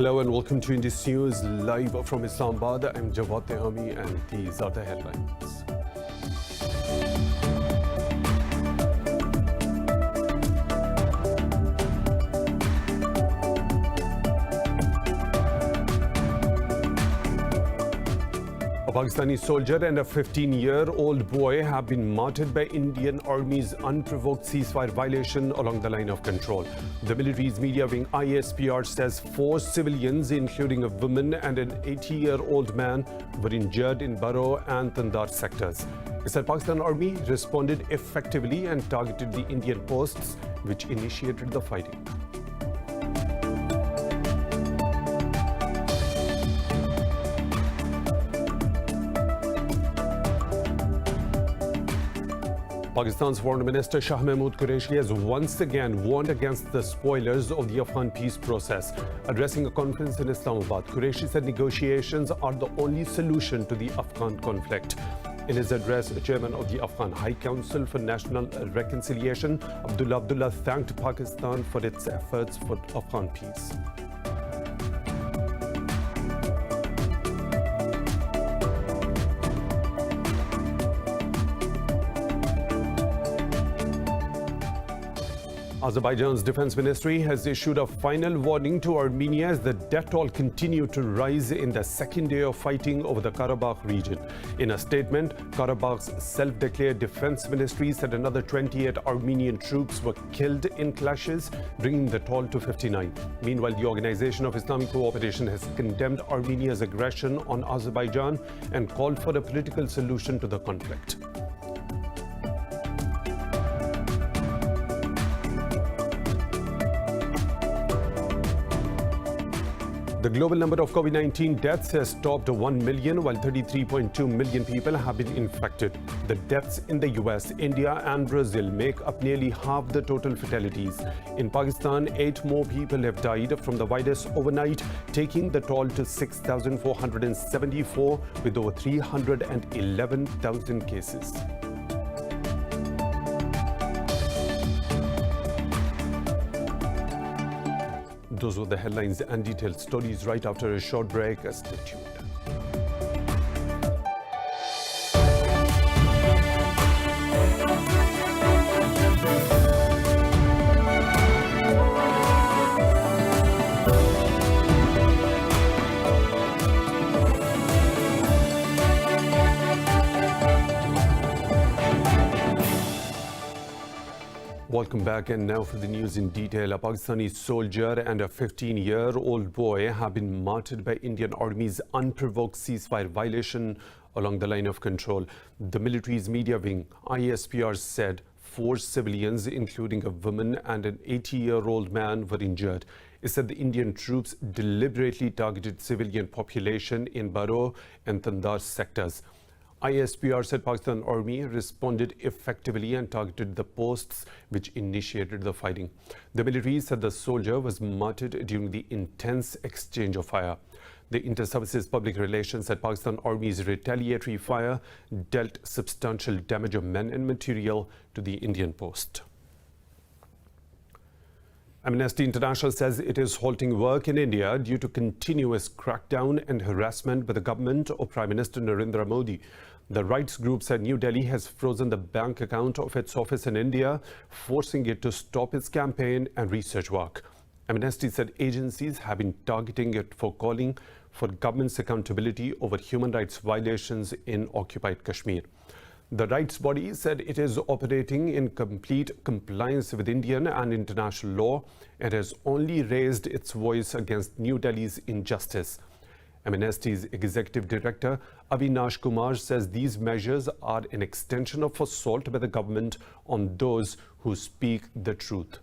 Hello and welcome to Indus News live from Islamabad. I'm Jawad Tehami and these are the headlines. A Pakistani soldier and a 15-year-old boy have been martyred by Indian Army's unprovoked ceasefire violation along the line of control. The military's media wing ISPR says 4 civilians, including a woman and an 80-year-old man, were injured in Baro and Tandar sectors. It said Pakistan Army responded effectively and targeted the Indian posts, which initiated the fighting. Pakistan's Foreign Minister Shah Mahmood Qureshi has once again warned against the spoilers of the Afghan peace process. Addressing a conference in Islamabad, Qureshi said negotiations are the only solution to the Afghan conflict. In his address, Chairman of the Afghan High Council for National Reconciliation, Abdullah thanked Pakistan for its efforts for Afghan peace. Azerbaijan's defense ministry has issued a final warning to Armenia as the death toll continued to rise in the second day of fighting over the Karabakh region. In a statement, Karabakh's self-declared defense ministry said another 28 Armenian troops were killed in clashes, bringing the toll to 59. Meanwhile, the Organization of Islamic Cooperation has condemned Armenia's aggression on Azerbaijan and called for a political solution to the conflict. The global number of COVID-19 deaths has topped 1 million, while 33.2 million people have been infected. The deaths in the US, India and Brazil make up nearly half the total fatalities. In Pakistan, 8 more people have died from the virus overnight, taking the toll to 6,474 with over 311,000 cases. Those were the headlines and detailed stories right after a short break. Stay tuned. Welcome back, and now for the news in detail. A Pakistani soldier and a 15-year-old boy have been martyred by Indian Army's unprovoked ceasefire violation along the line of control. The military's media wing, ISPR, said 4 civilians, including a woman and an 80-year-old man, were injured. It said the Indian troops deliberately targeted civilian population in Baro and Tandar sectors. ISPR said Pakistan Army responded effectively and targeted the posts, which initiated the fighting. The military said the soldier was martyred during the intense exchange of fire. The Inter-Services Public Relations said Pakistan Army's retaliatory fire dealt substantial damage of men and material to the Indian post. Amnesty International says it is halting work in India due to continuous crackdown and harassment by the government of Prime Minister Narendra Modi. The rights group said New Delhi has frozen the bank account of its office in India, forcing it to stop its campaign and research work. Amnesty said agencies have been targeting it for calling for government's accountability over human rights violations in occupied Kashmir. The rights body said it is operating in complete compliance with Indian and international law and has only raised its voice against New Delhi's injustice. Amnesty's executive director Avinash Kumar says these measures are an extension of assault by the government on those who speak the truth.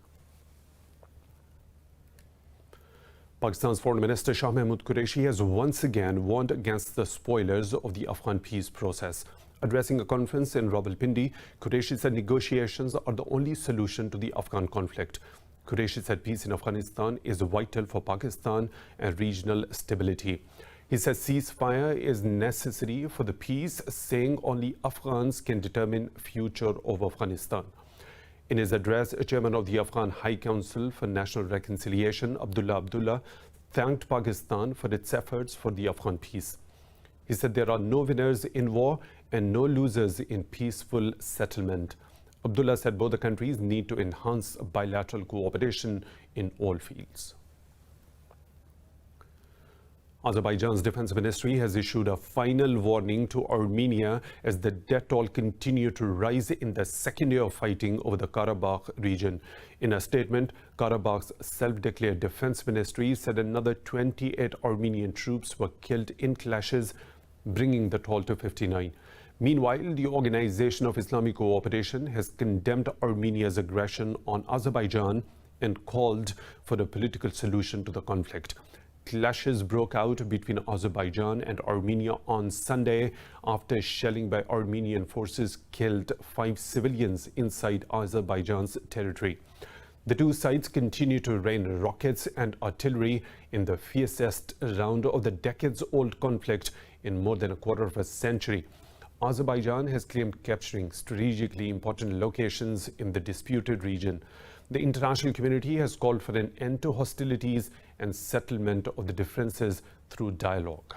Pakistan's Foreign Minister Shah Mahmood Qureshi has once again warned against the spoilers of the Afghan peace process. Addressing a conference in Rawalpindi, Qureshi said negotiations are the only solution to the Afghan conflict. Qureshi said peace in Afghanistan is vital for Pakistan and regional stability. He says ceasefire is necessary for the peace, saying only Afghans can determine future of Afghanistan. In his address, Chairman of the Afghan High Council for National Reconciliation, Abdullah thanked Pakistan for its efforts for the Afghan peace. He said there are no winners in war and no losers in peaceful settlement. Abdullah said both the countries need to enhance bilateral cooperation in all fields. Azerbaijan's defense ministry has issued a final warning to Armenia as the death toll continued to rise in the second year of fighting over the Karabakh region. In a statement, Karabakh's self-declared defense ministry said another 28 Armenian troops were killed in clashes, bringing the toll to 59. Meanwhile, the Organization of Islamic Cooperation has condemned Armenia's aggression on Azerbaijan and called for a political solution to the conflict. Clashes broke out between Azerbaijan and Armenia on Sunday after shelling by Armenian forces killed 5 civilians inside Azerbaijan's territory. The two sides continue to rain rockets and artillery in the fiercest round of the decades-old conflict in more than a quarter of a century. Azerbaijan has claimed capturing strategically important locations in the disputed region. The international community has called for an end to hostilities and settlement of the differences through dialogue.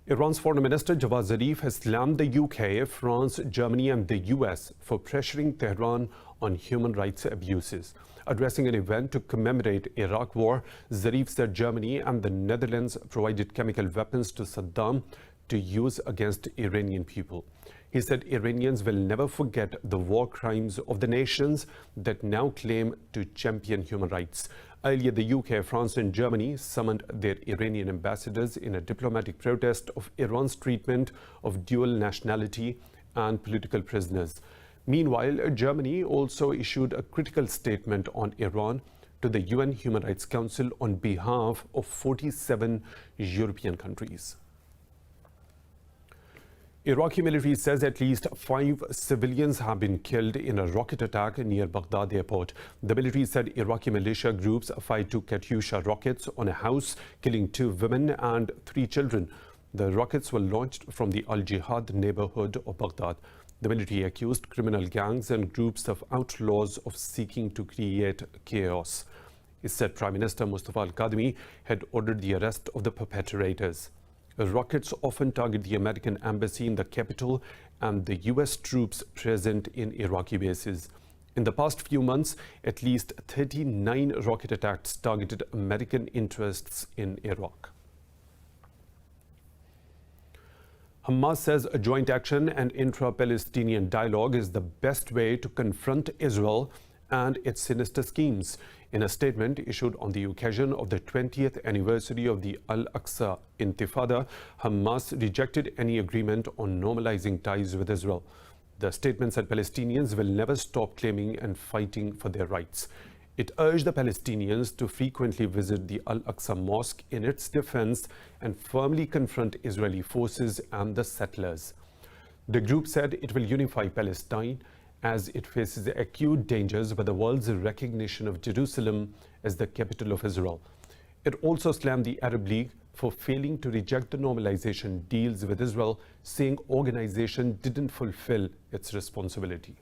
Iran's Foreign Minister Javad Zarif has slammed the UK, France, Germany and the US for pressuring Tehran on human rights abuses. Addressing an event to commemorate Iraq war, Zarif said Germany and the Netherlands provided chemical weapons to Saddam to use against Iranian people. He said Iranians will never forget the war crimes of the nations that now claim to champion human rights. Earlier, the UK, France and Germany summoned their Iranian ambassadors in a diplomatic protest of Iran's treatment of dual nationality and political prisoners. Meanwhile, Germany also issued a critical statement on Iran to the UN Human Rights Council on behalf of 47 European countries. Iraqi military says at least 5 civilians have been killed in a rocket attack near Baghdad airport. The military said Iraqi militia groups fired 2 Katyusha rockets on a house, killing 2 women and 3 children. The rockets were launched from the Al-Jihad neighborhood of Baghdad. The military accused criminal gangs and groups of outlaws of seeking to create chaos. It said Prime Minister Mustafa al-Kadhimi had ordered the arrest of the perpetrators. Rockets often target the American embassy in the capital and the US troops present in Iraqi bases. In the past few months, at least 39 rocket attacks targeted American interests in Iraq. Hamas says a joint action and intra-Palestinian dialogue is the best way to confront Israel and its sinister schemes. In a statement issued on the occasion of the 20th anniversary of the Al-Aqsa Intifada, Hamas rejected any agreement on normalizing ties with Israel. The statement said Palestinians will never stop claiming and fighting for their rights. It urged the Palestinians to frequently visit the Al-Aqsa Mosque in its defense and firmly confront Israeli forces and the settlers. The group said it will unify Palestine as it faces acute dangers by the world's recognition of Jerusalem as the capital of Israel. It also slammed the Arab League for failing to reject the normalization deals with Israel, saying organization didn't fulfill its responsibility.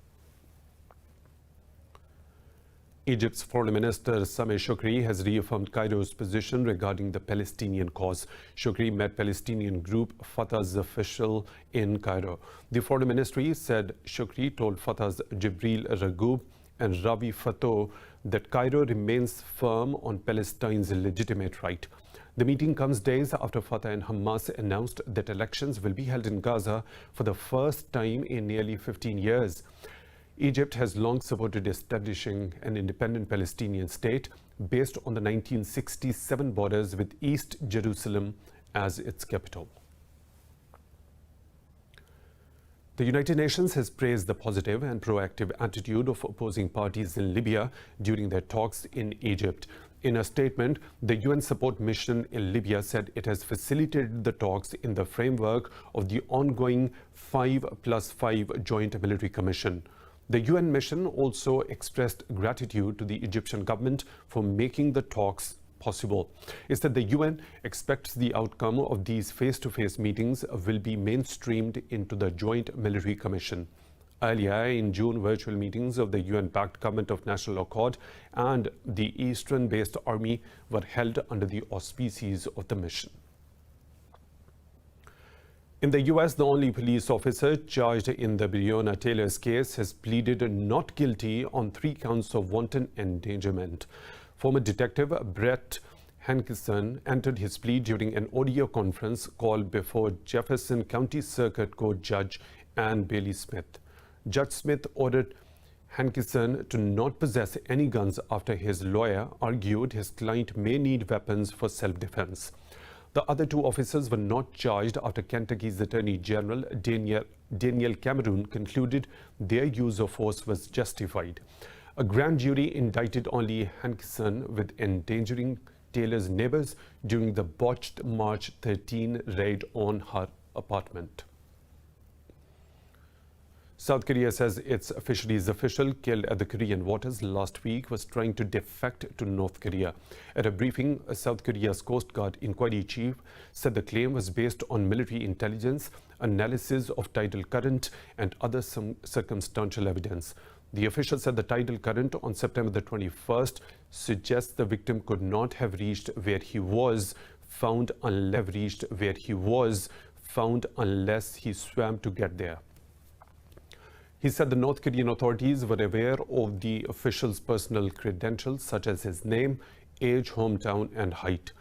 Egypt's Foreign Minister Sameh Shoukry has reaffirmed Cairo's position regarding the Palestinian cause. Shoukry met Palestinian group Fatah's official in Cairo. The Foreign Ministry said Shoukry told Fatah's Jibril Ragoub and Rabi Fatou that Cairo remains firm on Palestine's legitimate right. The meeting comes days after Fatah and Hamas announced that elections will be held in Gaza for the first time in nearly 15 years. Egypt has long supported establishing an independent Palestinian state based on the 1967 borders with East Jerusalem as its capital. The United Nations has praised the positive and proactive attitude of opposing parties in Libya during their talks in Egypt. In a statement, the UN support mission in Libya said it has facilitated the talks in the framework of the ongoing 5+5 Joint Military Commission. The UN mission also expressed gratitude to the Egyptian government for making the talks possible. It said the UN expects the outcome of these face-to-face meetings will be mainstreamed into the Joint Military Commission. Earlier in June, virtual meetings of the UN-backed Government of National Accord and the Eastern-based army were held under the auspices of the mission. In the US, the only police officer charged in the Breonna Taylor's case has pleaded not guilty on 3 counts of wanton endangerment. Former detective Brett Hankison entered his plea during an audio conference call before Jefferson County Circuit Court Judge Ann Bailey Smith. Judge Smith ordered Hankison to not possess any guns after his lawyer argued his client may need weapons for self-defense. The other 2 officers were not charged after Kentucky's Attorney General Daniel Cameron concluded their use of force was justified. A grand jury indicted only Hankison with endangering Taylor's neighbors during the botched March 13 raid on her apartment. South Korea says its fisheries official killed at the Korean waters last week was trying to defect to North Korea. At a briefing, South Korea's Coast Guard inquiry chief said the claim was based on military intelligence, analysis of tidal current, and other circumstantial evidence. The official said the tidal current on September the 21st suggests the victim could not have reached where he was found unless he swam to get there. He said the North Korean authorities were aware of the official's personal credentials such as his name, age, hometown, and height.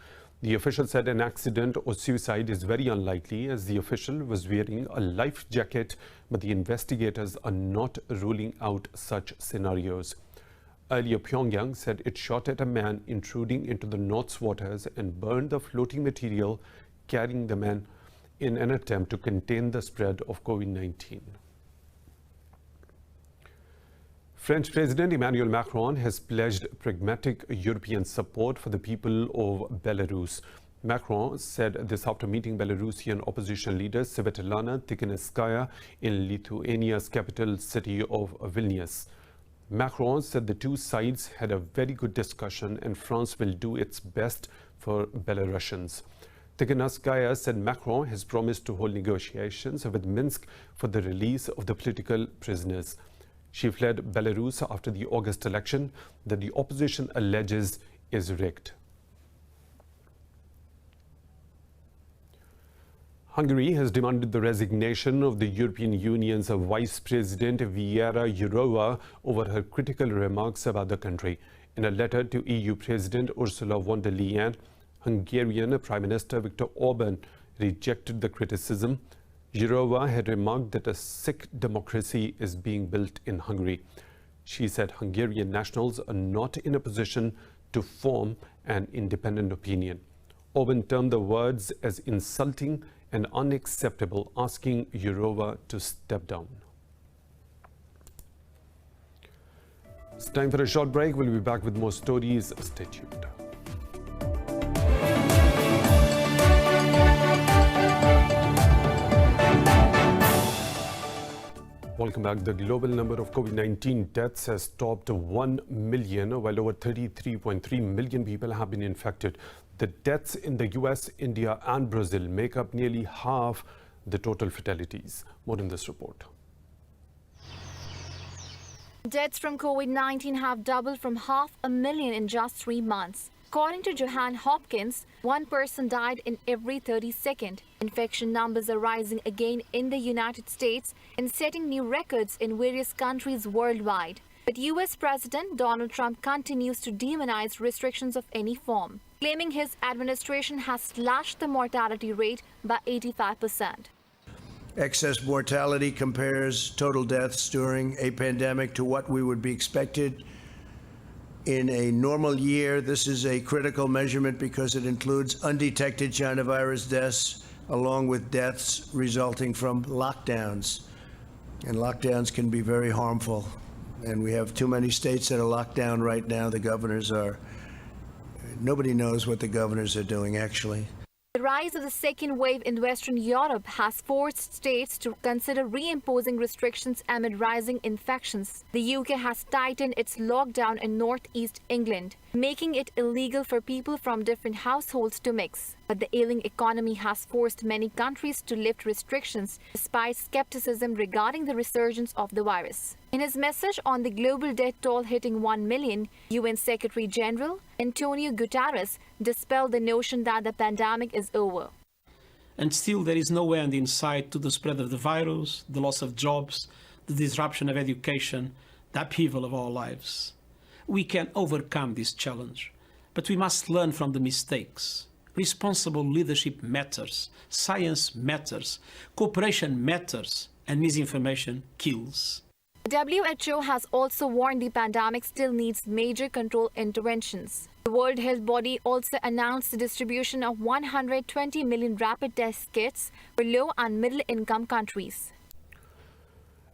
The official said an accident or suicide is very unlikely as the official was wearing a life jacket, but the investigators are not ruling out such scenarios. Earlier, Pyongyang said it shot at a man intruding into the North's waters and burned the floating material carrying the man in an attempt to contain the spread of COVID-19. French President Emmanuel Macron has pledged pragmatic European support for the people of Belarus. Macron said this after meeting Belarusian opposition leader Svetlana Tikhanovskaya in Lithuania's capital city of Vilnius. Macron said the 2 sides had a very good discussion and France will do its best for Belarusians. Tikhanovskaya said Macron has promised to hold negotiations with Minsk for the release of the political prisoners. She fled Belarus after the August election that the opposition alleges is rigged. Hungary has demanded the resignation of the European Union's Vice President Vera Jourova over her critical remarks about the country. In a letter to EU President Ursula von der Leyen, Hungarian Prime Minister Viktor Orban rejected the criticism. Jourova had remarked that a sick democracy is being built in Hungary. She said Hungarian nationals are not in a position to form an independent opinion. Orban termed the words as insulting and unacceptable, asking Jourova to step down. It's time for a short break. We'll be back with more stories. Stay tuned. Welcome back. The global number of COVID-19 deaths has topped 1 million, while over 33.3 million people have been infected. The deaths in the US, India, and Brazil make up nearly half the total fatalities. More in this report. Deaths from COVID-19 have doubled from 500,000 in just 3 months. According to Johns Hopkins, 1 person died in every 32nd. Infection numbers are rising again in the United States and setting new records in various countries worldwide. But US President Donald Trump continues to demonize restrictions of any form, claiming his administration has slashed the mortality rate by 85%. Excess mortality compares total deaths during a pandemic to what we would be expected in a normal year. This is a critical measurement because it includes undetected China virus deaths along with deaths resulting from lockdowns. And lockdowns can be very harmful. And we have too many states that are locked down right now. The governors are, nobody knows what the governors are doing actually. The rise of the second wave in Western Europe has forced states to consider reimposing restrictions amid rising infections. The UK has tightened its lockdown in northeast England, making it illegal for people from different households to mix. But the ailing economy has forced many countries to lift restrictions despite skepticism regarding the resurgence of the virus. In his message on the global death toll hitting 1 million, UN Secretary General Antonio Guterres dispelled the notion that the pandemic is over. And still there is no end in sight to the spread of the virus, the loss of jobs, the disruption of education, the upheaval of our lives. We can overcome this challenge, but we must learn from the mistakes. Responsible leadership matters, science matters, cooperation matters, and misinformation kills. The WHO has also warned the pandemic still needs major control interventions. The World Health Body also announced the distribution of 120 million rapid test kits for low and middle-income countries.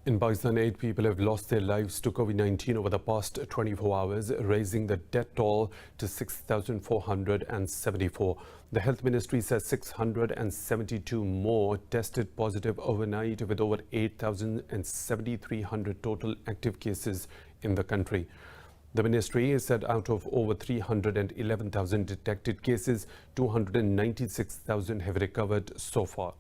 In Pakistan, 8 people have lost their lives to COVID-19 over the past 24 hours, raising the death toll to 6,474. The Health Ministry says 672 more tested positive overnight, with over 8,700 total active cases in the country. The ministry said out of over 311,000 detected cases, 296,000 have recovered so far.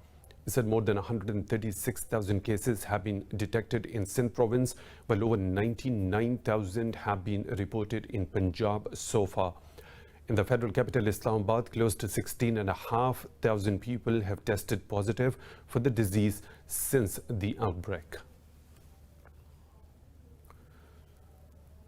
It said more than 136,000 cases have been detected in Sindh province, while over 99,000 have been reported in Punjab so far. In the federal capital Islamabad, close to 16,500 people have tested positive for the disease since the outbreak.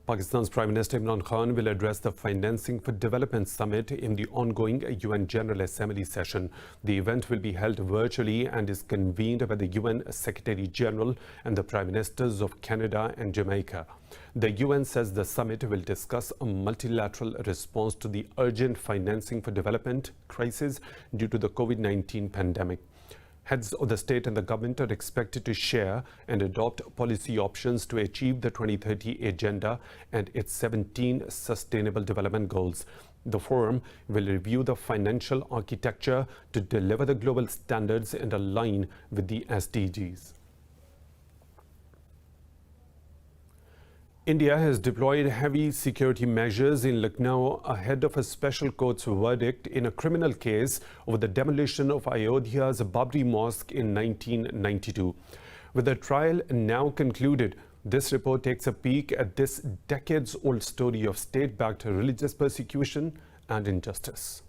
Pakistan's Prime Minister Imran Khan will address the Financing for Development Summit in the ongoing UN General Assembly session. The event will be held virtually and is convened by the UN Secretary General and the Prime Ministers of Canada and Jamaica. The UN says the summit will discuss a multilateral response to the urgent financing for development crisis due to the COVID-19 pandemic. Heads of the state and the government are expected to share and adopt policy options to achieve the 2030 agenda and its 17 sustainable development goals. The forum will review the financial architecture to deliver the global standards and align with the SDGs. India has deployed heavy security measures in Lucknow ahead of a special court's verdict in a criminal case over the demolition of Ayodhya's Babri Mosque in 1992. With the trial now concluded, this report takes a peek at this decades-old story of state-backed religious persecution and injustice.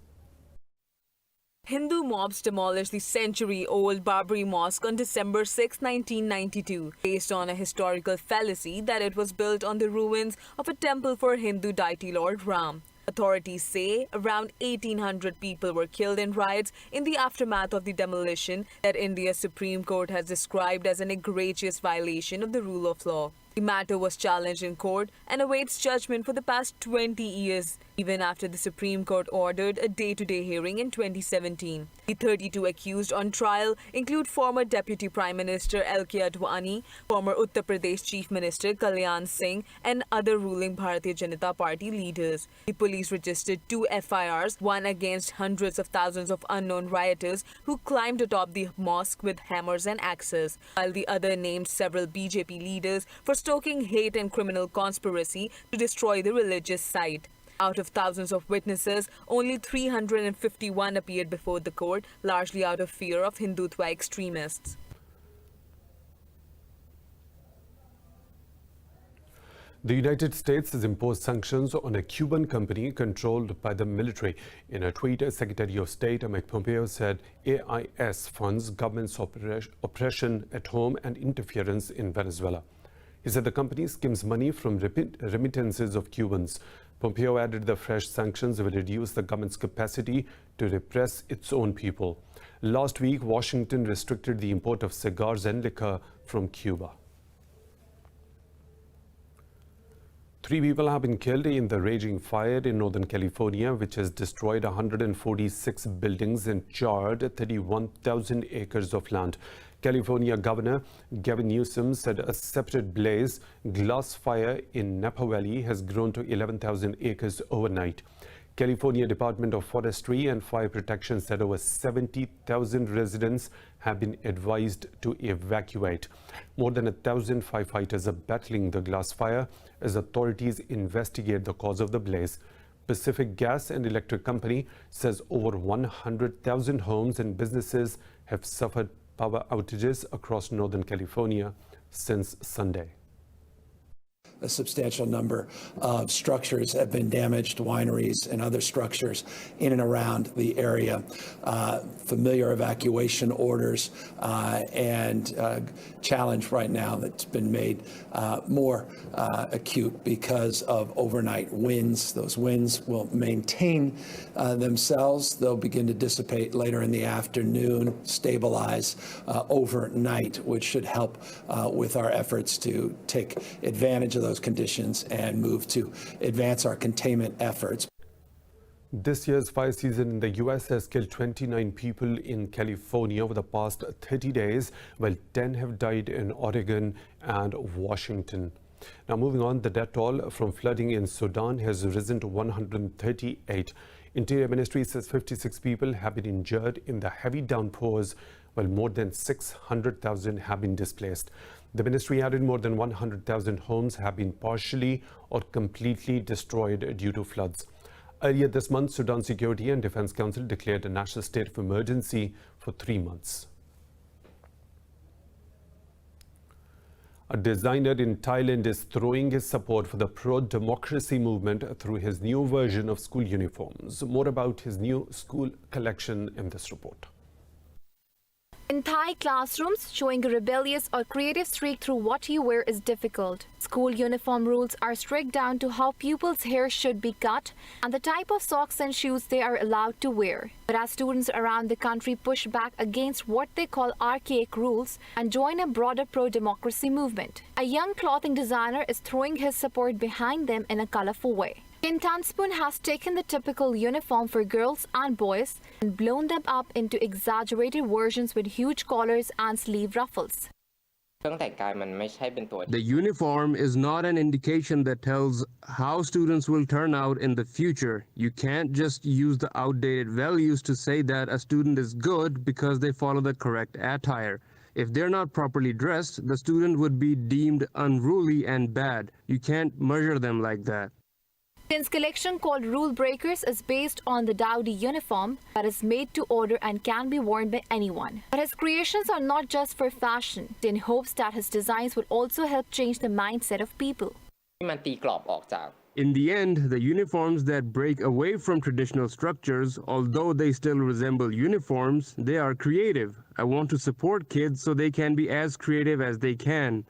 Hindu mobs demolished the century-old Babri Mosque on December 6, 1992, based on a historical fallacy that it was built on the ruins of a temple for Hindu deity Lord Ram. Authorities say around 1,800 people were killed in riots in the aftermath of the demolition that India's Supreme Court has described as an egregious violation of the rule of law. The matter was challenged in court and awaits judgment for the past 20 years, even after the Supreme Court ordered a day-to-day hearing in 2017. The 32 accused on trial include former Deputy Prime Minister L.K. Advani, former Uttar Pradesh Chief Minister Kalyan Singh, and other ruling Bharatiya Janata Party leaders. The police registered 2 FIRs, one against hundreds of thousands of unknown rioters who climbed atop the mosque with hammers and axes, while the other named several BJP leaders for stoking hate and criminal conspiracy to destroy the religious site. Out of thousands of witnesses, only 351 appeared before the court, largely out of fear of Hindutva extremists. The United States has imposed sanctions on a Cuban company controlled by the military. In a tweet, Secretary of State Mike Pompeo said AIS funds government's oppression at home and interference in Venezuela. He said the company skims money from remittances of Cubans. Pompeo added the fresh sanctions will reduce the government's capacity to repress its own people. Last week, Washington restricted the import of cigars and liquor from Cuba. 3 people have been killed in the raging fire in Northern California, which has destroyed 146 buildings and charred 31,000 acres of land. California Governor Gavin Newsom said a separate blaze, glass fire in Napa Valley has grown to 11,000 acres overnight. California Department of Forestry and Fire Protection said over 70,000 residents have been advised to evacuate. More than 1,000 firefighters are battling the glass fire as authorities investigate the cause of the blaze. Pacific Gas and Electric Company says over 100,000 homes and businesses have suffered power outages across Northern California since Sunday. A substantial number of structures have been damaged, wineries and other structures in and around the area. Familiar evacuation orders and challenge right now that's been made more acute because of overnight winds. Those winds will maintain themselves. They'll begin to dissipate later in the afternoon, stabilize overnight, which should help with our efforts to take advantage of those conditions and move to advance our containment efforts. This year's fire season in the U.S. has killed 29 people in California over the past 30 days, while 10 have died in Oregon and Washington. Now moving on, the death toll from flooding in Sudan has risen to 138. Interior Ministry says 56 people have been injured in the heavy downpours, while more than 600,000 have been displaced. The ministry added more than 100,000 homes have been partially or completely destroyed due to floods. Earlier this month, Sudan Security and Defense Council declared a national state of emergency for 3 months. A designer in Thailand is throwing his support for the pro-democracy movement through his new version of school uniforms. More about his new school collection in this report. In Thai classrooms, showing a rebellious or creative streak through what you wear is difficult. School uniform rules are strict down to how pupils' hair should be cut and the type of socks and shoes they are allowed to wear. But as students around the country push back against what they call archaic rules and join a broader pro-democracy movement, a young clothing designer is throwing his support behind them in a colorful way. Kim Tanspoon has taken the typical uniform for girls and boys and blown them up into exaggerated versions with huge collars and sleeve ruffles. The uniform is not an indication that tells how students will turn out in the future. You can't just use the outdated values to say that a student is good because they follow the correct attire. If they're not properly dressed, the student would be deemed unruly and bad. You can't measure them like that. His collection, called Rule Breakers, is based on the Dowdy uniform that is made to order and can be worn by anyone. But his creations are not just for fashion, in hopes that his designs will also help change the mindset of people. In the end, the uniforms that break away from traditional structures, although they still resemble uniforms, they are creative. I want to support kids so they can be as creative as they can.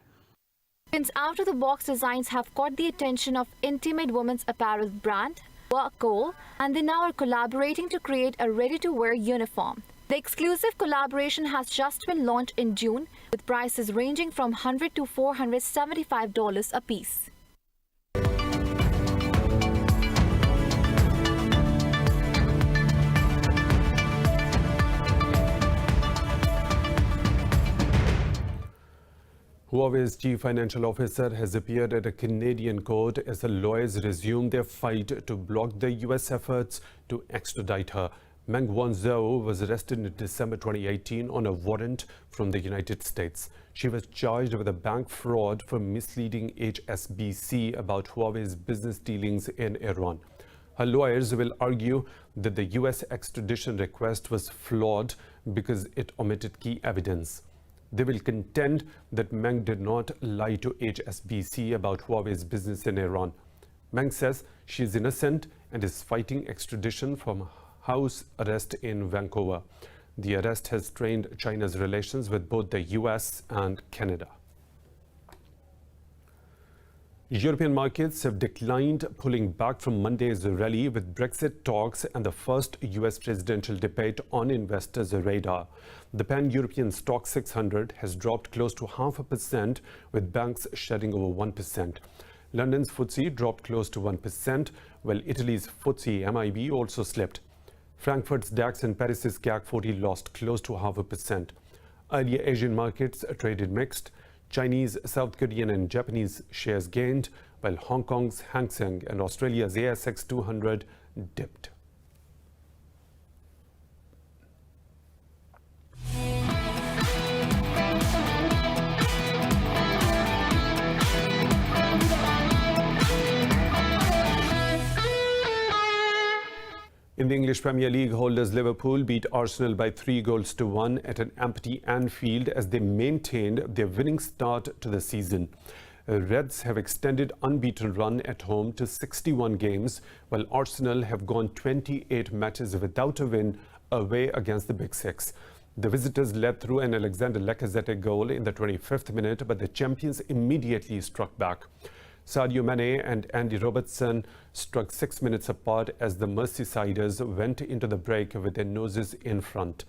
His out-of-the-box designs have caught the attention of intimate women's apparel brand, Work, and they now are collaborating to create a ready-to-wear uniform. The exclusive collaboration has just been launched in June, with prices ranging from $100 to $475 a piece. Huawei's chief financial officer has appeared at a Canadian court as the lawyers resume their fight to block the U.S. efforts to extradite her. Meng Wanzhou was arrested in December 2018 on a warrant from the United States. She was charged with a bank fraud for misleading HSBC about Huawei's business dealings in Iran. Her lawyers will argue that the U.S. extradition request was flawed because it omitted key evidence. They will contend that Meng did not lie to HSBC about Huawei's business in Iran. Meng says she is innocent and is fighting extradition from house arrest in Vancouver. The arrest has strained China's relations with both the US and Canada. European markets have declined, pulling back from Monday's rally with Brexit talks and the first US presidential debate on investors' radar. The pan-European stock 600 has dropped close to 0.5%, with banks shedding over 1%. London's FTSE dropped close to 1%, while Italy's FTSE MIB also slipped. Frankfurt's DAX and Paris's CAC 40 lost close to 0.5%. Earlier Asian markets traded mixed. Chinese, South Korean and Japanese shares gained, while Hong Kong's Hang Seng and Australia's ASX 200 dipped. In the English Premier League, holders Liverpool beat Arsenal by 3-1 at an empty Anfield as they maintained their winning start to the season. Reds have extended unbeaten run at home to 61 games, while Arsenal have gone 28 matches without a win away against the Big Six. The visitors led through an Alexander Lacazette goal in the 25th minute, but the champions immediately struck back. Sadio Mane and Andy Robertson struck 6 minutes apart as the Merseysiders went into the break with their noses in front.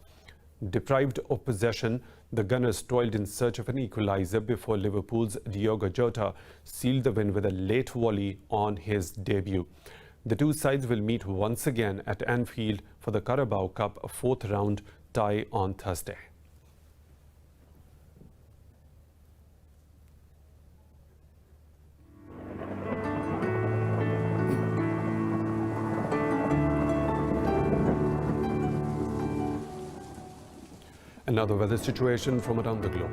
Deprived of possession, the Gunners toiled in search of an equalizer before Liverpool's Diogo Jota sealed the win with a late volley on his debut. The two sides will meet once again at Anfield for the Carabao Cup fourth round tie on Thursday. Another weather situation from around the globe.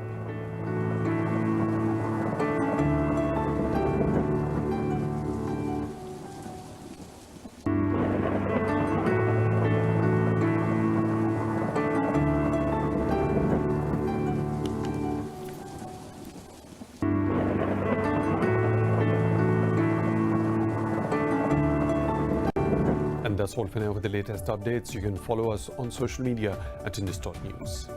And that's all for now. For the latest updates, you can follow us on social media at Indus News.